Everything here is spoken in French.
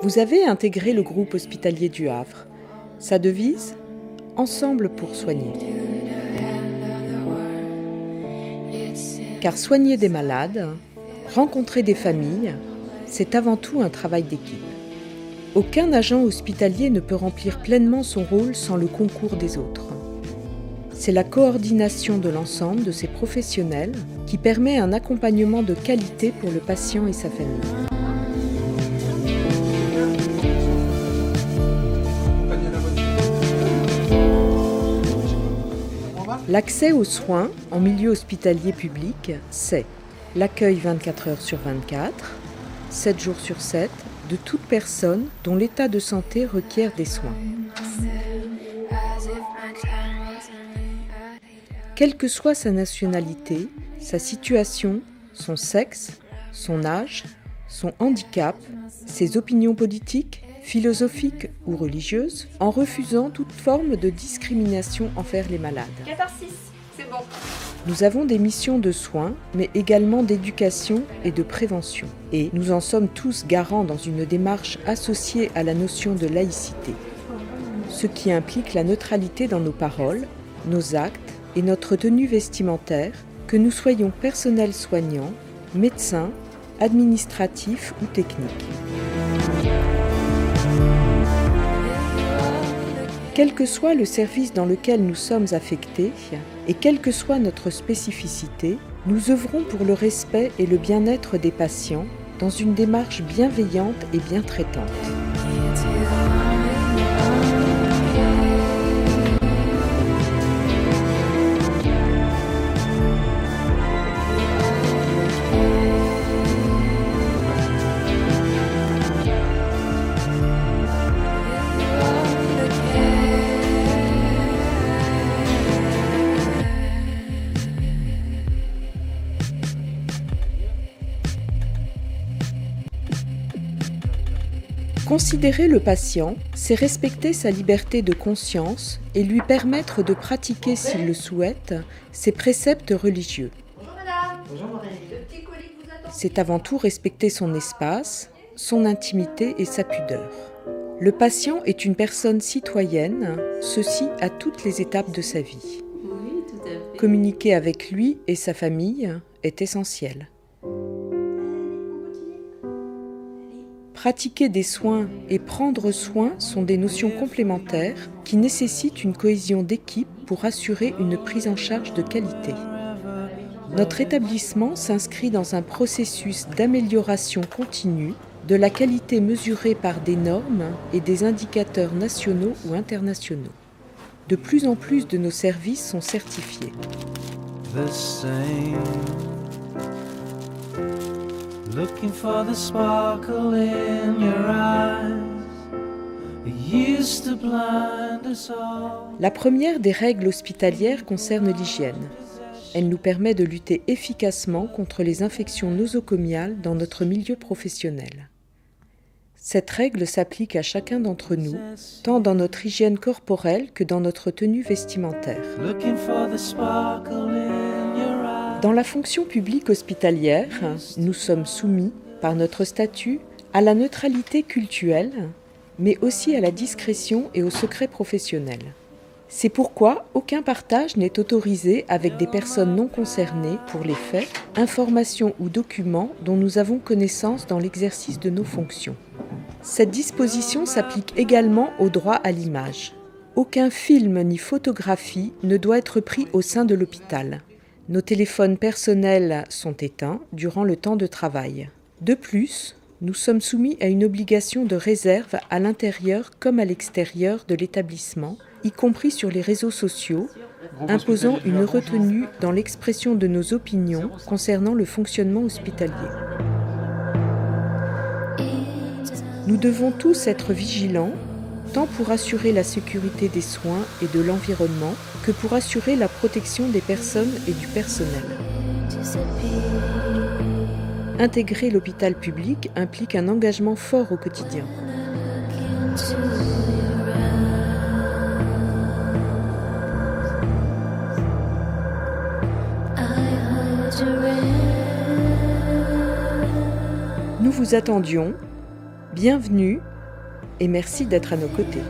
Vous avez intégré le groupe hospitalier du Havre. Sa devise ? Ensemble pour soigner. Car soigner des malades, rencontrer des familles, c'est avant tout un travail d'équipe. Aucun agent hospitalier ne peut remplir pleinement son rôle sans le concours des autres. C'est la coordination de l'ensemble de ces professionnels qui permet un accompagnement de qualité pour le patient et sa famille. L'accès aux soins en milieu hospitalier public, c'est l'accueil 24 heures sur 24, 7 jours sur 7, de toute personne dont l'état de santé requiert des soins. Quelle que soit sa nationalité, sa situation, son sexe, son âge, son handicap, ses opinions politiques, philosophiques ou religieuses, en refusant toute forme de discrimination envers les malades. 14-6, c'est bon. Nous avons des missions de soins, mais également d'éducation et de prévention. Et nous en sommes tous garants dans une démarche associée à la notion de laïcité, ce qui implique la neutralité dans nos paroles, nos actes et notre tenue vestimentaire, que nous soyons personnel soignant, médecins, administratifs ou techniques. Quel que soit le service dans lequel nous sommes affectés et quelle que soit notre spécificité, nous œuvrons pour le respect et le bien-être des patients dans une démarche bienveillante et bien traitante. Considérer le patient, c'est respecter sa liberté de conscience et lui permettre de pratiquer, s'il le souhaite, ses préceptes religieux. Bonjour madame. Bonjour Marie. Le petit colis vous attend. C'est avant tout respecter son espace, son intimité et sa pudeur. Le patient est une personne citoyenne, ceci à toutes les étapes de sa vie. Oui, tout à fait. Communiquer avec lui et sa famille est essentiel. Pratiquer des soins et prendre soin sont des notions complémentaires qui nécessitent une cohésion d'équipe pour assurer une prise en charge de qualité. Notre établissement s'inscrit dans un processus d'amélioration continue de la qualité mesurée par des normes et des indicateurs nationaux ou internationaux. De plus en plus de nos services sont certifiés. Looking for the sparkle in your eyes. It used to blind us all. La première des règles hospitalières concerne l'hygiène. Elle nous permet de lutter efficacement contre les infections nosocomiales dans notre milieu professionnel. Cette règle s'applique à chacun d'entre nous, tant dans notre hygiène corporelle que dans notre tenue vestimentaire. Looking for the sparkle in your eyes. Dans la fonction publique hospitalière, nous sommes soumis, par notre statut, à la neutralité cultuelle, mais aussi à la discrétion et au secret professionnel. C'est pourquoi aucun partage n'est autorisé avec des personnes non concernées pour les faits, informations ou documents dont nous avons connaissance dans l'exercice de nos fonctions. Cette disposition s'applique également au droit à l'image. Aucun film ni photographie ne doit être pris au sein de l'hôpital. Nos téléphones personnels sont éteints durant le temps de travail. De plus, nous sommes soumis à une obligation de réserve à l'intérieur comme à l'extérieur de l'établissement, y compris sur les réseaux sociaux, imposant une retenue dans l'expression de nos opinions concernant le fonctionnement hospitalier. Nous devons tous être vigilants, tant pour assurer la sécurité des soins et de l'environnement que pour assurer la protection des personnes et du personnel. Intégrer l'hôpital public implique un engagement fort au quotidien. Nous vous attendions. Bienvenue et merci d'être à nos côtés.